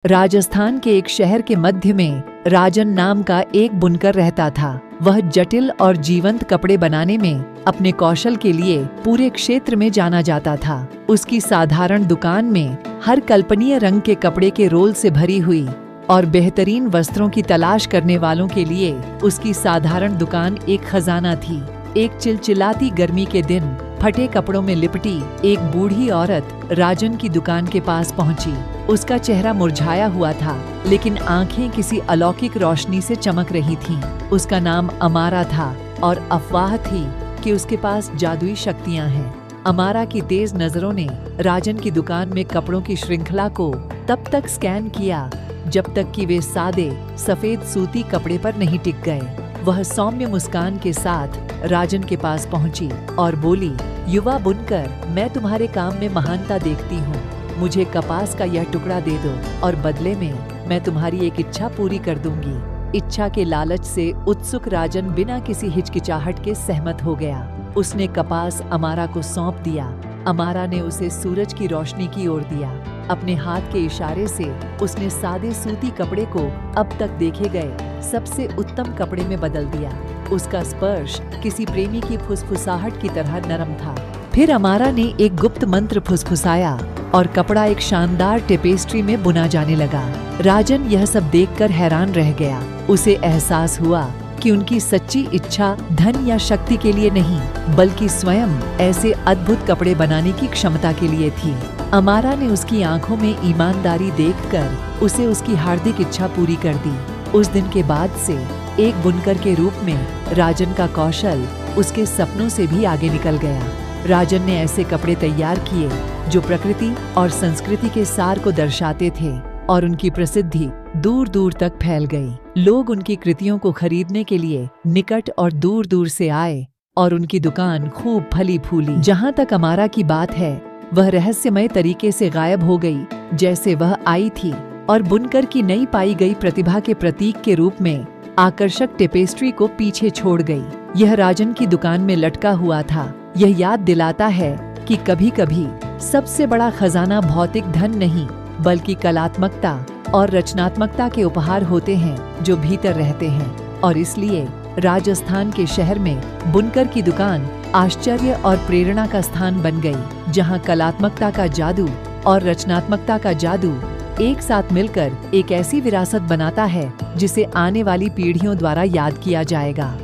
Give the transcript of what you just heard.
राजस्थान के एक शहर के मध्य में राजन नाम का एक बुनकर रहता था। वह जटिल और जीवंत कपड़े बनाने में अपने कौशल के लिए पूरे क्षेत्र में जाना जाता था। उसकी साधारण दुकान में हर कल्पनीय रंग के कपड़े के रोल से भरी हुई और बेहतरीन वस्त्रों की तलाश करने वालों के लिए उसकी साधारण दुकान एक खजाना थी। एक चिलचिलाती गर्मी के दिन फटे कपड़ों में लिपटी एक बूढ़ी औरत राजन की दुकान के पास पहुंची। उसका चेहरा मुरझाया हुआ था, लेकिन आंखें किसी अलौकिक रोशनी से चमक रही थीं। उसका नाम अमारा था और अफवाह थी कि उसके पास जादुई शक्तियां हैं। अमारा की तेज नजरों ने राजन की दुकान में कपड़ों की श्रृंखला को तब तक स्कैन किया जब तक कि वे सादे सफेद सूती कपड़े पर नहीं टिक गए। वह सौम्य मुस्कान के साथ राजन के पास पहुंची और बोली, युवा बुनकर, मैं तुम्हारे काम में महानता देखती हूँ। मुझे कपास का यह टुकड़ा दे दो और बदले में मैं तुम्हारी एक इच्छा पूरी कर दूंगी। इच्छा के लालच से उत्सुक राजन बिना किसी हिचकिचाहट के सहमत हो गया। उसने कपास अमारा को सौंप दिया। अमारा ने उसे सूरज की रोशनी की ओर दिया। अपने हाथ के इशारे से उसने सादे सूती कपड़े को अब तक देखे गए सबसे उत्तम कपड़े में बदल दिया। उसका स्पर्श किसी प्रेमी की फुसफुसाहट की तरह नरम था। फिर अमारा ने एक गुप्त मंत्र फुसफुसाया और कपड़ा एक शानदार टेपेस्ट्री में बुना जाने लगा। राजन यह सब देखकर हैरान रह गया। उसे एहसास हुआ कि उनकी सच्ची इच्छा धन या शक्ति के लिए नहीं, बल्कि स्वयं ऐसे अद्भुत कपड़े बनाने की क्षमता के लिए थी। अमारा ने उसकी आंखों में ईमानदारी देखकर उसे उसकी हार्दिक इच्छा पूरी कर दी। उस दिन के बाद से एक बुनकर के रूप में राजन का कौशल उसके सपनों से भी आगे निकल गया। राजन ने ऐसे कपड़े तैयार किए जो प्रकृति और संस्कृति के सार को दर्शाते थे और उनकी प्रसिद्धि दूर दूर तक फैल गई। लोग उनकी कृतियों को खरीदने के लिए निकट और दूर दूर से आए और उनकी दुकान खूब फली फूली। जहाँ तक अमारा की बात है, वह रहस्यमय तरीके से गायब हो गई जैसे वह आई थी और बुनकर की नई पाई गई प्रतिभा के प्रतीक के रूप में आकर्षक टेपेस्ट्री को पीछे छोड़ गई। यह राजन की दुकान में लटका हुआ था। यह याद दिलाता है कि कभी कभी सबसे बड़ा खजाना भौतिक धन नहीं, बल्कि कलात्मकता और रचनात्मकता के उपहार होते हैं जो भीतर रहते हैं। और इसलिए राजस्थान के शहर में बुनकर की दुकान आश्चर्य और प्रेरणा का स्थान बन गई, जहां कलात्मकता का जादू और रचनात्मकता का जादू एक साथ मिलकर एक ऐसी विरासत बनाता है जिसे आने वाली पीढ़ियों द्वारा याद किया जाएगा।